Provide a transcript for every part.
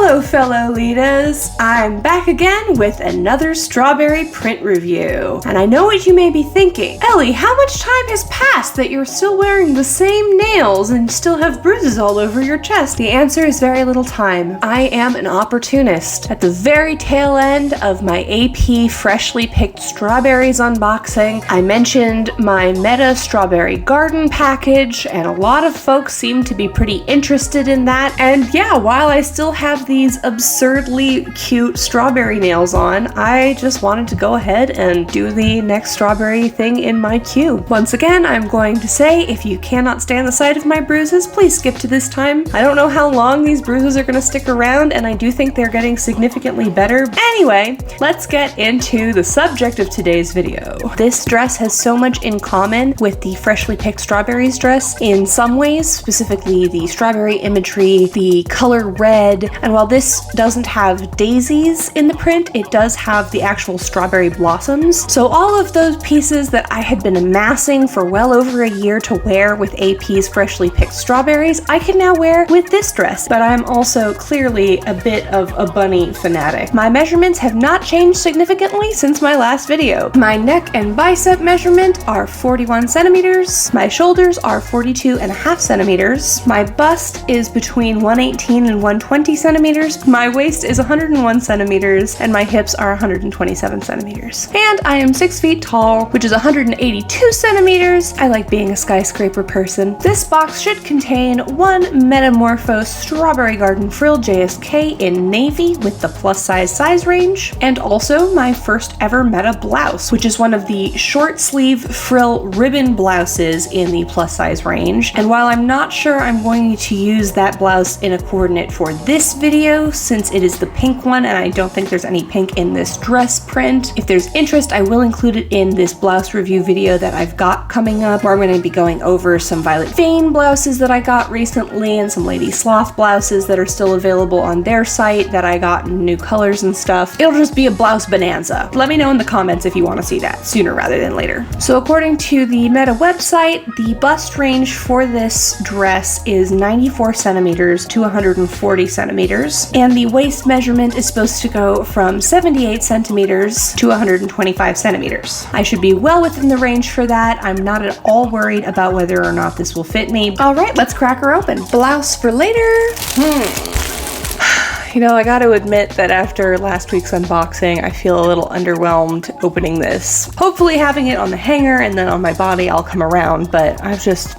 Hello fellow-litas! I'm back again with another strawberry print review. And I know what you may be thinking. Ellie, how much time has passed that you're still wearing the same nails and still have bruises all over your chest? The answer is very little time. I am an opportunist. At the very tail end of my AP freshly picked strawberries unboxing, I mentioned my Meta Strawberry Garden package, and a lot of folks seem to be pretty interested in that. And yeah, while I still have these absurdly cute strawberry nails on, I just wanted to go ahead and do the next strawberry thing in my queue. Once again, I'm going to say, if you cannot stand the sight of my bruises, please skip to this time. I don't know how long these bruises are going to stick around, and I do think they're getting significantly better. Anyway, let's get into the subject of today's video. This dress has so much in common with the freshly picked strawberries dress in some ways, specifically the strawberry imagery, the color red, and while this doesn't have daisies in the print, it does have the actual strawberry blossoms. So all of those pieces that I had been amassing for well over a year to wear with AP's freshly picked strawberries, I can now wear with this dress. But I'm also clearly a bit of a bunny fanatic. My measurements have not changed significantly since my last video. My neck and bicep measurement are 41 centimeters. My shoulders are 42.5 centimeters. My bust is between 118 and 120 centimeters. My waist is 101 centimeters, and my hips are 127 centimeters. And I am 6 feet tall, which is 182 centimeters. I like being a skyscraper person. This box should contain one Metamorphose Strawberry Garden Frill JSK in navy with the plus size range, and also my first ever Meta blouse, which is one of the short sleeve frill ribbon blouses in the plus size range. And while I'm not sure I'm going to use that blouse in a coordinate for this video, since it is the pink one and I don't think there's any pink in this dress print, if there's interest, I will include it in this blouse review video that I've got coming up, where I'm going to be going over some Violet Vein blouses that I got recently and some Lady Sloth blouses that are still available on their site that I got in new colors and stuff. It'll just be a blouse bonanza. Let me know in the comments if you want to see that sooner rather than later. So according to the Meta website, the bust range for this dress is 94 centimeters to 140 centimeters, and the waist measurement is supposed to go from 78 centimeters to 125 centimeters. I should be well within the range for that. I'm not at all worried about whether or not this will fit me. All right, let's crack her open. Blouse for later. You know, I gotta admit that after last week's unboxing, I feel a little underwhelmed opening this. Hopefully having it on the hanger and then on my body, I'll come around, but I've just...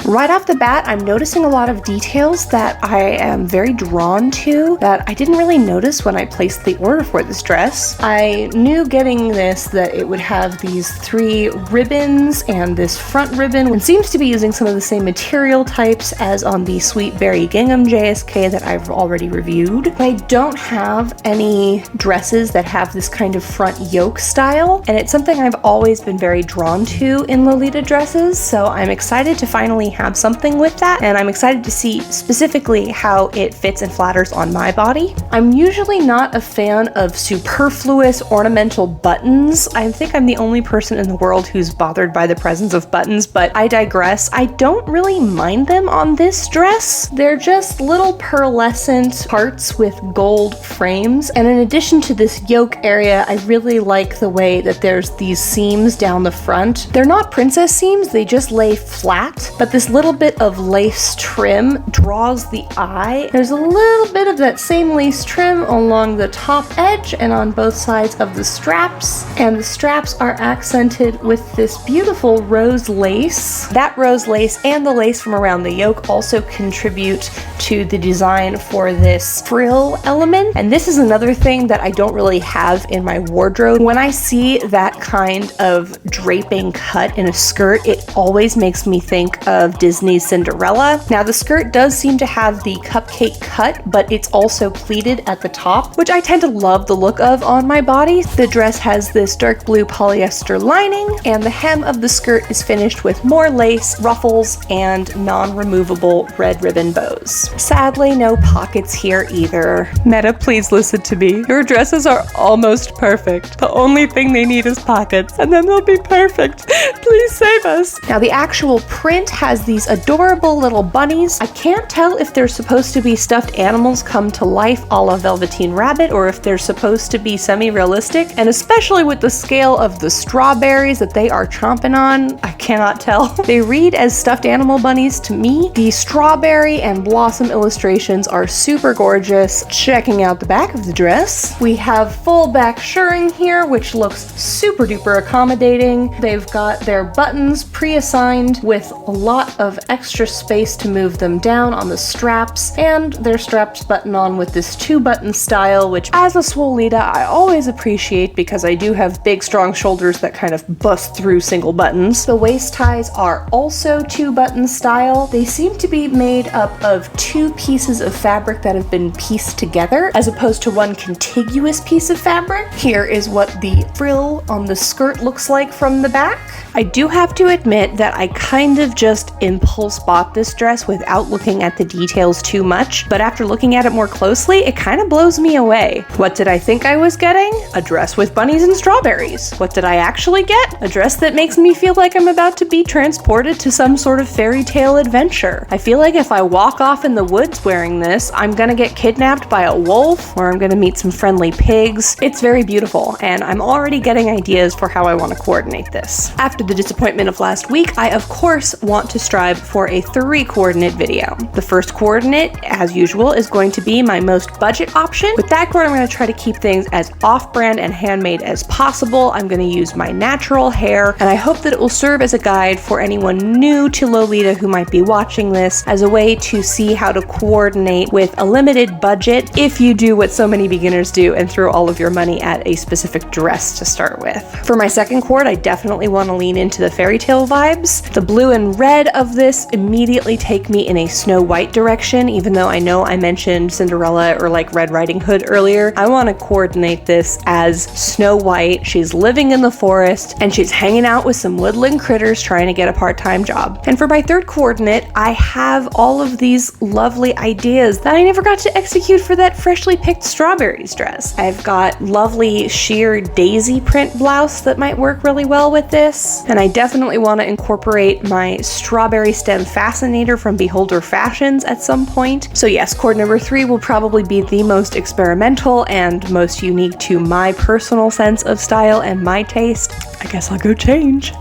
Right off the bat, I'm noticing a lot of details that I am very drawn to that I didn't really notice when I placed the order for this dress. I knew getting this that it would have these 3 ribbons and this front ribbon, and seems to be using some of the same material types as on the Sweet Berry Gingham JSK that I've already reviewed. I don't have any dresses that have this kind of front yoke style, and it's something I've always been very drawn to in Lolita dresses, so I'm excited to finally have something with that, and I'm excited to see specifically how it fits and flatters on my body. I'm usually not a fan of superfluous ornamental buttons. I think I'm the only person in the world who's bothered by the presence of buttons, but I digress. I don't really mind them on this dress. They're just little pearlescent parts with gold frames, and in addition to this yoke area, I really like the way that there's these seams down the front. They're not princess seams, they just lay flat, but this little bit of lace trim draws the eye. There's a little bit of that same lace trim along the top edge and on both sides of the straps, and the straps are accented with this beautiful rose lace. That rose lace and the lace from around the yoke also contribute to the design for this frill element, and this is another thing that I don't really have in my wardrobe. When I see that kind of draping cut in a skirt, it always makes me think of Disney's Cinderella. Now the skirt does seem to have the cupcake cut, but it's also pleated at the top, which I tend to love the look of on my body. The dress has this dark blue polyester lining, and the hem of the skirt is finished with more lace, ruffles, and non-removable red ribbon bows. Sadly, no pockets here either. Meta, please listen to me. Your dresses are almost perfect. The only thing they need is pockets, and then they'll be perfect. Please save us. Now, the actual print has these adorable little bunnies. I can't tell if they're supposed to be stuffed animals come to life a la Velveteen Rabbit, or if they're supposed to be semi-realistic, and especially with the scale of the strawberries that they are chomping on, I cannot tell. They read as stuffed animal bunnies to me. The strawberry and blossom illustrations are super gorgeous. Checking out the back of the dress, we have full back shirring here, which looks super duper accommodating. They've got their buttons pre-assigned with a lot of extra space to move them down on the straps, and they're strapped button on with this 2-button style, which as a Lolita I always appreciate because I do have big strong shoulders that kind of bust through single buttons. The waist ties are also 2-button style. They seem to be made up of 2 pieces of fabric that have been pieced together as opposed to one contiguous piece of fabric. Here is what the frill on the skirt looks like from the back. I do have to admit that I kind of just impulse bought this dress without looking at the details too much, but after looking at it more closely, it kind of blows me away. What did I think I was getting? A dress with bunnies and strawberries. What did I actually get? A dress that makes me feel like I'm about to be transported to some sort of fairy tale adventure. I feel like if I walk off in the woods wearing this, I'm gonna get kidnapped by a wolf, or I'm gonna meet some friendly pigs. It's very beautiful, and I'm already getting ideas for how I want to coordinate this. After the disappointment of last week, I of course want to strive for a 3-coordinate video. The first coordinate, as usual, is going to be my most budget option. With that cord, I'm going to try to keep things as off-brand and handmade as possible. I'm going to use my natural hair, and I hope that it will serve as a guide for anyone new to Lolita who might be watching this, as a way to see how to coordinate with a limited budget if you do what so many beginners do and throw all of your money at a specific dress to start with. For my second cord, I definitely want to lean into the fairy tale vibes. The blue and red of this immediately take me in a Snow White direction, even though I know I mentioned Cinderella or like Red Riding Hood earlier. I want to coordinate this as Snow White. She's living in the forest and she's hanging out with some woodland critters trying to get a part-time job. And for my third coordinate, I have all of these lovely ideas that I never got to execute for that freshly picked strawberries dress. I've got lovely sheer daisy print blouse that might work really well with this, and I definitely want to incorporate my strawberry stem fascinator from Beholder Fashions at some point. So yes, cord number 3 will probably be the most experimental and most unique to my personal sense of style and my taste. I guess I'll go change.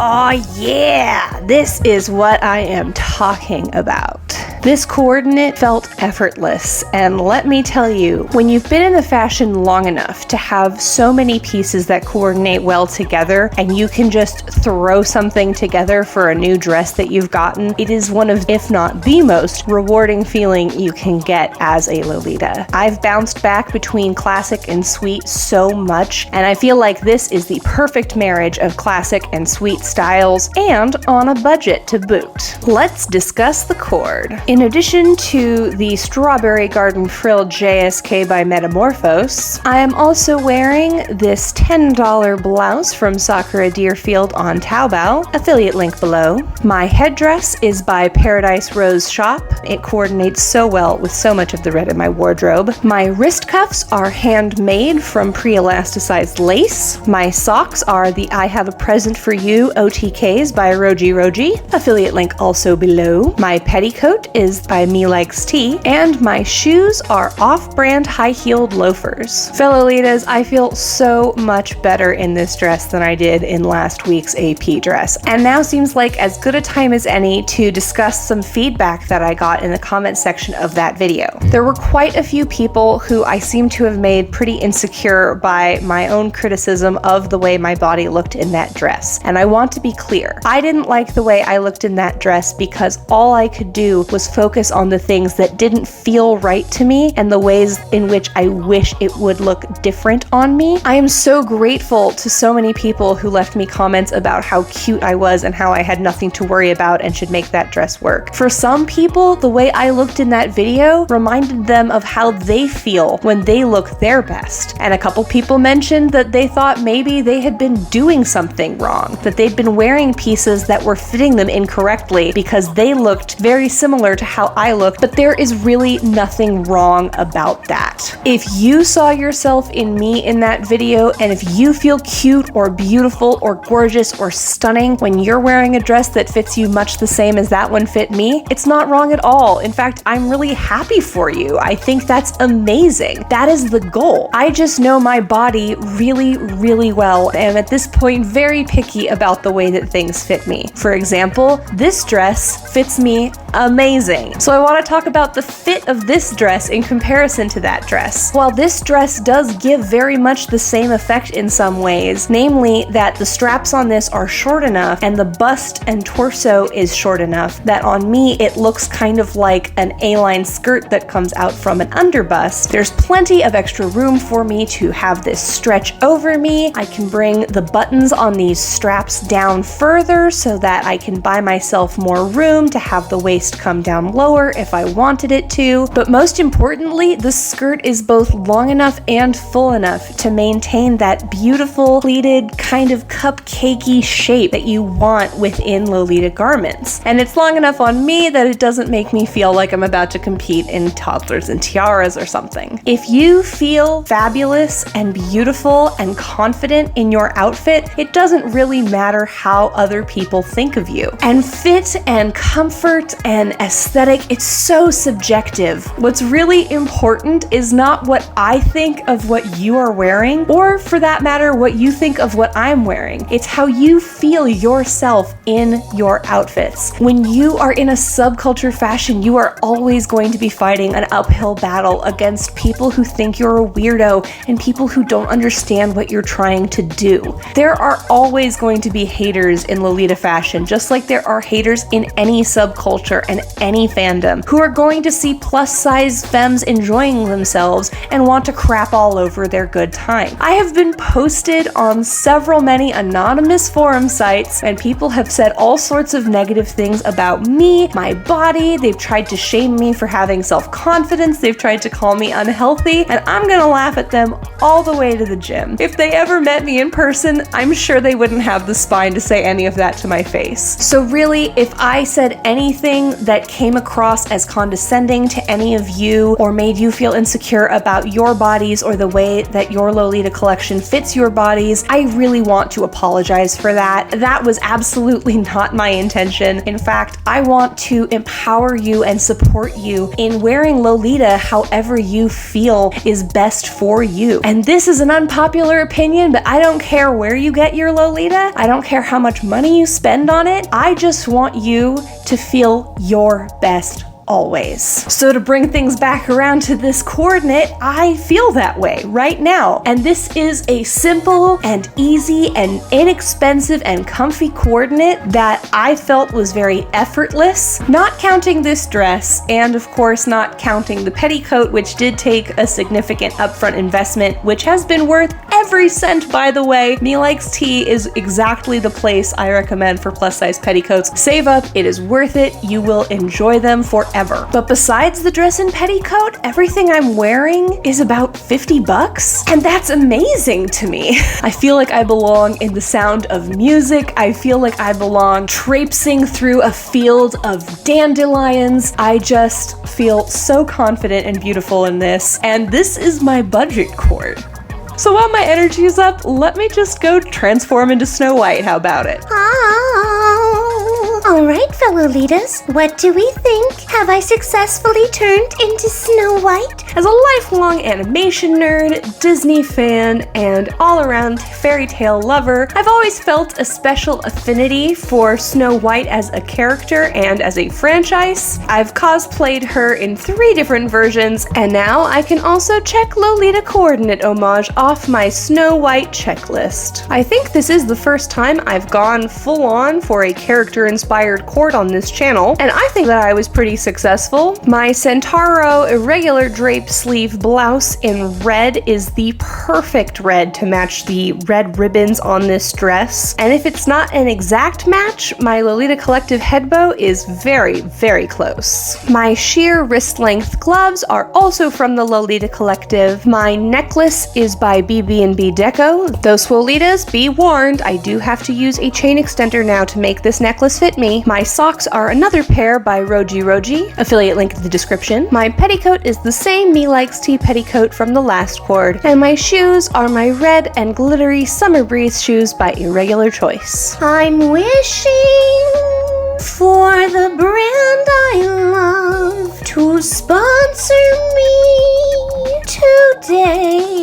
Oh yeah, this is what I am talking about. This coordinate felt effortless, and let me tell you, when you've been in the fashion long enough to have so many pieces that coordinate well together and you can just throw something together for a new dress that you've gotten, it is one of, if not the most rewarding feeling you can get as a Lolita. I've bounced back between classic and sweet so much, and I feel like this is the perfect marriage of classic and sweet styles, and on a budget to boot. Let's discuss the cord. In addition to the Strawberry Garden Frill JSK by Metamorphose, I am also wearing this $10 blouse from Sakura Deerfield on Taobao, affiliate link below. My headdress is by Paradise Rose Shop. It coordinates so well with so much of the red in my wardrobe. My wrist cuffs are handmade from pre-elasticized lace. My socks are the I Have a Present for You OTKs by Roji Roji, affiliate link also below. My petticoat is by Me Likes Tea, and my shoes are off-brand high-heeled loafers. Fellow-litas, I feel so much better in this dress than I did in last week's AP dress, and now seems like as good a time as any to discuss some feedback that I got in the comment section of that video. There were quite a few people who I seem to have made pretty insecure by my own criticism of the way my body looked in that dress, and I want to be clear. I didn't like the way I looked in that dress because all I could do was focus on the things that didn't feel right to me and the ways in which I wish it would look different on me. I am so grateful to so many people who left me comments about how cute I was and how I had nothing to worry about and should make that dress work. For some people, the way I looked in that video reminded them of how they feel when they look their best. And a couple people mentioned that they thought maybe they had been doing something wrong, that they'd been wearing pieces that were fitting them incorrectly because they looked very similar to how I look, but there is really nothing wrong about that. If you saw yourself in me in that video, and if you feel cute or beautiful or gorgeous or stunning when you're wearing a dress that fits you much the same as that one fit me, it's not wrong at all. In fact, I'm really happy for you. I think that's amazing. That is the goal. I just know my body really, really well, and am at this point very picky about the way that things fit me. For example, this dress fits me amazing. So I want to talk about the fit of this dress in comparison to that dress. While this dress does give very much the same effect in some ways, namely that the straps on this are short enough and the bust and torso is short enough that on me it looks kind of like an A-line skirt that comes out from an underbust. There's plenty of extra room for me to have this stretch over me. I can bring the buttons on these straps down further so that I can buy myself more room to have the waist come down lower if I wanted it to. But most importantly, the skirt is both long enough and full enough to maintain that beautiful pleated kind of cupcakey shape that you want within Lolita garments. And it's long enough on me that it doesn't make me feel like I'm about to compete in toddlers and tiaras or something. If you feel fabulous and beautiful and confident in your outfit, it doesn't really matter how other people think of you. And fit and comfort and aesthetic, it's so subjective. What's really important is not what I think of what you are wearing, or for that matter, what you think of what I'm wearing. It's how you feel yourself in your outfits. When you are in a subculture fashion, you are always going to be fighting an uphill battle against people who think you're a weirdo and people who don't understand what you're trying to do. There are always going to be haters in Lolita fashion, just like there are haters in any subculture and any fandom who are going to see plus-size femmes enjoying themselves and want to crap all over their good time. I have been posted on many anonymous forum sites, and people have said all sorts of negative things about me, my body. They've tried to shame me for having self-confidence. They've tried to call me unhealthy, and I'm gonna laugh at them all the way to the gym. If they ever met me in person, I'm sure they wouldn't have the spine to say any of that to my face. So really, if I said anything that came across as condescending to any of you or made you feel insecure about your bodies or the way that your Lolita collection fits your bodies, I really want to apologize for that. That was absolutely not my intention. In fact, I want to empower you and support you in wearing Lolita however you feel is best for you. And this is an unpopular opinion, but I don't care where you get your Lolita. I don't care how much money you spend on it. I just want you to feel your best always. So to bring things back around to this coordinate, I feel that way right now. And this is a simple and easy and inexpensive and comfy coordinate that I felt was very effortless, not counting this dress, and of course not counting the petticoat, which did take a significant upfront investment, which has been worth every cent, by the way. Me Likes Tea is exactly the place I recommend for plus size petticoats. Save up, it is worth it. You will enjoy them forever. But besides the dress and petticoat, everything I'm wearing is about $50, and that's amazing to me. I feel like I belong in the Sound of Music. I feel like I belong traipsing through a field of dandelions. I just feel so confident and beautiful in this, and this is my budget cord. So while my energy is up, let me just go transform into Snow White. How about it? All right, Fellow-litas, what do we think? Have I successfully turned into Snow White? As a lifelong animation nerd, Disney fan, and all-around fairy tale lover, I've always felt a special affinity for Snow White as a character and as a franchise. I've cosplayed her in 3 different versions, and now I can also check Lolita coordinate homage off my Snow White checklist. I think this is the first time I've gone full-on for a character-inspired cord on this channel, and I think that I was pretty successful. My Centauro irregular drape sleeve blouse in red is the perfect red to match the red ribbons on this dress, and if it's not an exact match, my Lolita Collective head bow is very, very close. My sheer wrist-length gloves are also from the Lolita Collective. My necklace is by BB&B Deco. Those Lolitas, be warned, I do have to use a chain extender now to make this necklace fit me. me. My socks are another pair by Roji, affiliate link in the description. My petticoat is the same Me Likes Tea petticoat from the last cord, and my shoes are my red and glittery Summer Breeze shoes by Irregular Choice. I'm wishing for the brand I love to sponsor me today.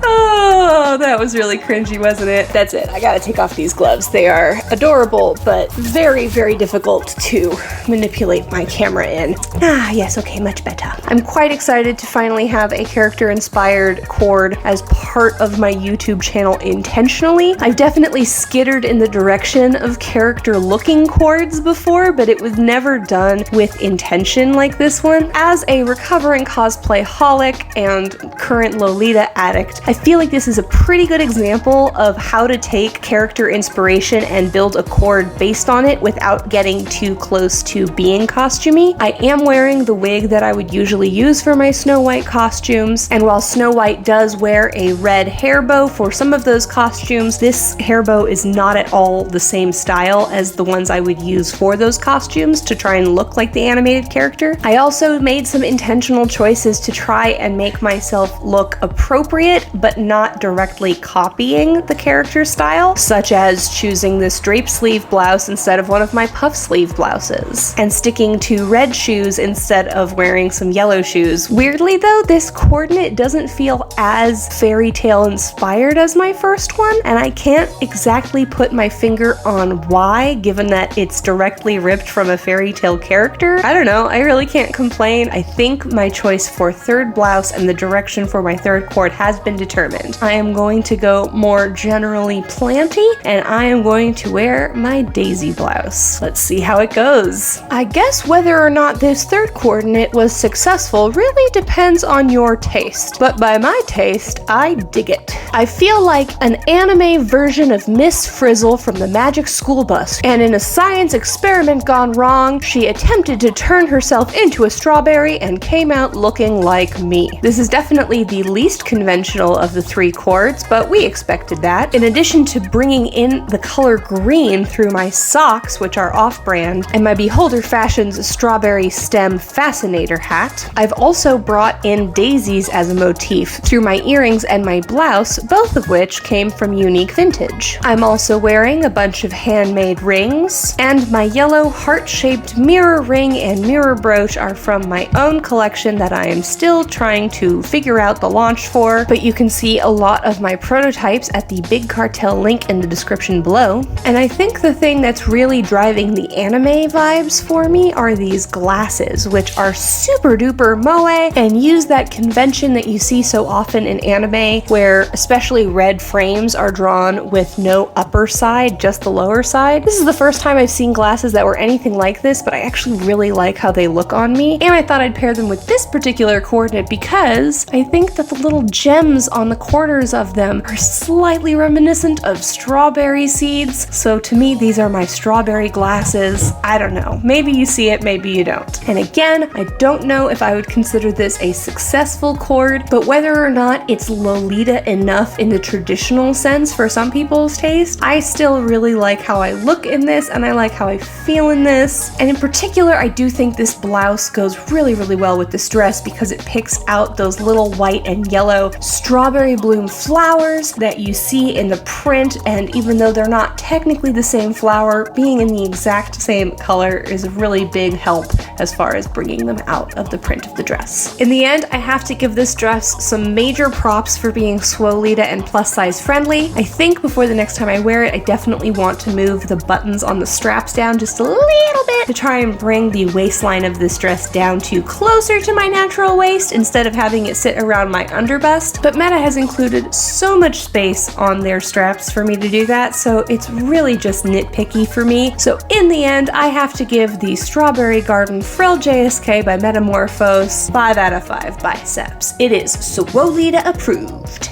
Oh, that was really cringy, wasn't it? That's it. I gotta take off these gloves. They are adorable, but very, very difficult to manipulate my camera in. Ah, yes, okay, much better. I'm quite excited to finally have a character-inspired cord as part of my YouTube channel intentionally. I've definitely skittered in the direction of character-looking cords before, but it was never done with intention like this one. As a recovering cosplay-holic and current Lolita addict, I feel like this is a pretty good example of how to take character inspiration and build a cord based on it without getting too close to being costumey. I am wearing the wig that I would usually use for my Snow White costumes, and while Snow White does wear a red hair bow for some of those costumes, this hair bow is not at all the same style as the ones I would use for those costumes to try and look like the animated character. I also made some intentional choices to try and make myself look appropriate but not directly copying the character style, such as choosing this drape sleeve blouse instead of one of my puff sleeve blouses, and sticking to red shoes instead of wearing some yellow shoes. Weirdly though, this coordinate doesn't feel as fairy tale inspired as my first one, and I can't exactly put my finger on why, given that it's directly ripped from a fairy tale character. I don't know, I really can't complain. I think my choice for third blouse and the direction for my third cord has been determined. I am going to go more generally planty, and I am going to wear my daisy blouse. Let's see how it goes. I guess whether or not this third coordinate was successful really depends on your taste, but by my taste, I dig it. I feel like an anime version of Miss Frizzle from the Magic School Bus, and in a science experiment gone wrong, she attempted to turn herself into a strawberry and came out looking like me. This is definitely the least conventional of the three cords, but we expected that. In addition to bringing in the color green through my socks, which are off-brand, and my Beholder Fashions strawberry stem fascinator hat, I've also brought in daisies as a motif through my earrings and my blouse, both of which came from Unique Vintage. I'm also wearing a bunch of handmade rings, and my yellow heart-shaped mirror ring and mirror brooch are from my own collection that I am still trying to figure out the launch for, but you can see a lot of my prototypes at the Big Cartel link in the description below. And I think the thing that's really driving the anime vibes for me are these glasses, which are super duper moe and use that convention that you see so often in anime where especially red frames are drawn with no upper side, just the lower side. This is the first time I've seen glasses that were anything like this, but I actually really like how they look on me, and I thought I'd pair them with this particular coordinate because I think that the little gems on the corners of them are slightly reminiscent of strawberry seeds, so to me these are my strawberry glasses. I don't know, maybe you see it, maybe you don't. And again, I don't know if I would consider this a successful cord, but whether or not it's Lolita enough in the traditional sense for some people's taste, I still really like how I look in this and I like how I feel in this. And in particular, I do think this blouse goes really, really well with this dress because it picks out those little white and yellow strawberry bloom flowers that you see in the print, and even though they're not technically the same flower, being in the exact same color is a really big help as far as bringing them out of the print of the dress. In the end, I have to give this dress some major props for being Swolita and plus size friendly. I think before the next time I wear it, I definitely want to move the buttons on the straps down just a little bit to try and bring the waistline of this dress down to closer to my natural waist instead of having it sit around my underbust. But Meta has included so much space on their straps for me to do that, so it's really just nitpicky for me. So in the end, I have to give the Strawberry Garden Frill JSK by Metamorphose 5 out of 5 biceps. It is Swolita approved.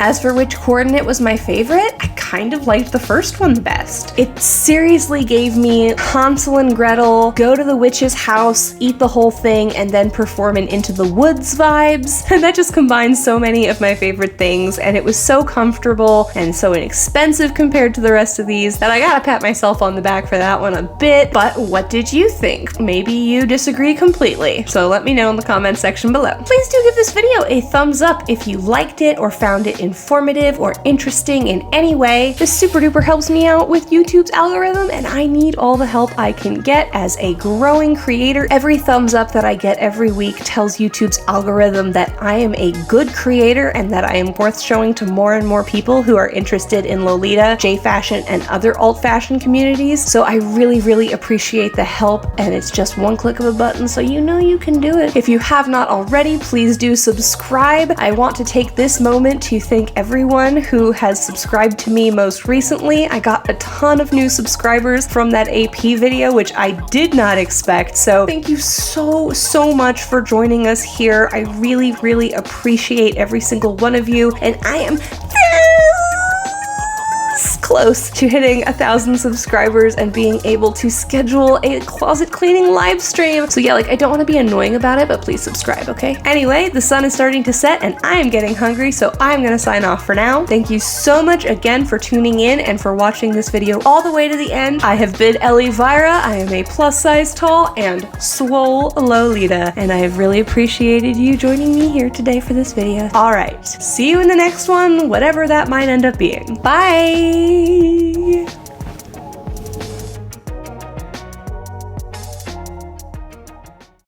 As for which coordinate was my favorite, I kind of liked the first one the best. It seriously gave me Hansel and Gretel, go to the witch's house, eat the whole thing, and then perform an Into the Woods vibes. And that just combines so many of my favorite things, and it was so comfortable and so inexpensive compared to the rest of these that I gotta pat myself on the back for that one a bit. But what did you think? Maybe you disagree completely, so let me know in the comments section below. Please do give this video a thumbs up if you liked it or found it informative or interesting in any way. This super duper helps me out with YouTube's algorithm, and I need all the help I can get as a growing creator. Every thumbs up that I get every week tells YouTube's algorithm that I am a good creator and that I am worth showing to more and more people who are interested in Lolita, J-fashion, and other alt fashion communities. So I really appreciate the help, and it's just one click of a button, so you know you can do it. If you have not already, please do subscribe. I want to take this moment to thank everyone who has subscribed to me most recently. I got a ton of new subscribers from that AP video, which I did not expect. So thank you so much for joining us here. I really appreciate every single one of you, and I am close to hitting 1,000 subscribers and being able to schedule a closet cleaning live stream. So yeah, I don't want to be annoying about it, but please subscribe, okay? Anyway, the sun is starting to set and I am getting hungry, so I'm gonna sign off for now. Thank you so much again for tuning in and for watching this video all the way to the end. I have been Ellie Vyra. I am a plus-size tall and swole Lolita, and I have really appreciated you joining me here today for this video. All right, see you in the next one, whatever that might end up being. Bye!